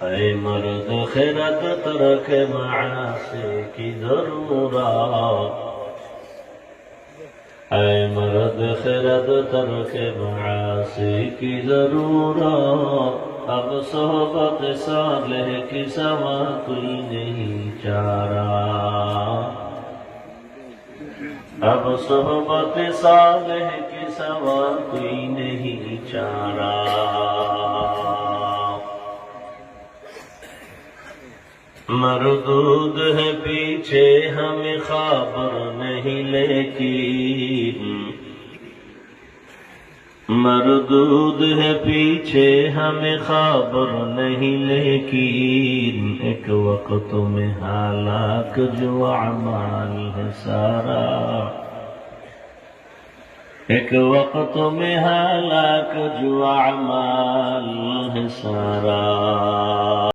اے مرد خرد ترک معاصی کی ضرورت، اے مرد خرد ترک معاصی کی ضرورت، اب صحبت صالح کی سوا کوئی نہیں چارہ، اب صحبت صالح کی سوا کوئی نہیں چارہ۔ مردود ہے پیچھے ہمیں خبر نہیں لیکن، مردود ہے پیچھے ہمیں خبر نہیں لیکن، ایک وقت میں ہلاک جو اعمال ہے سارا، ایک وقت میں ہلاک جو اعمال ہے سارا۔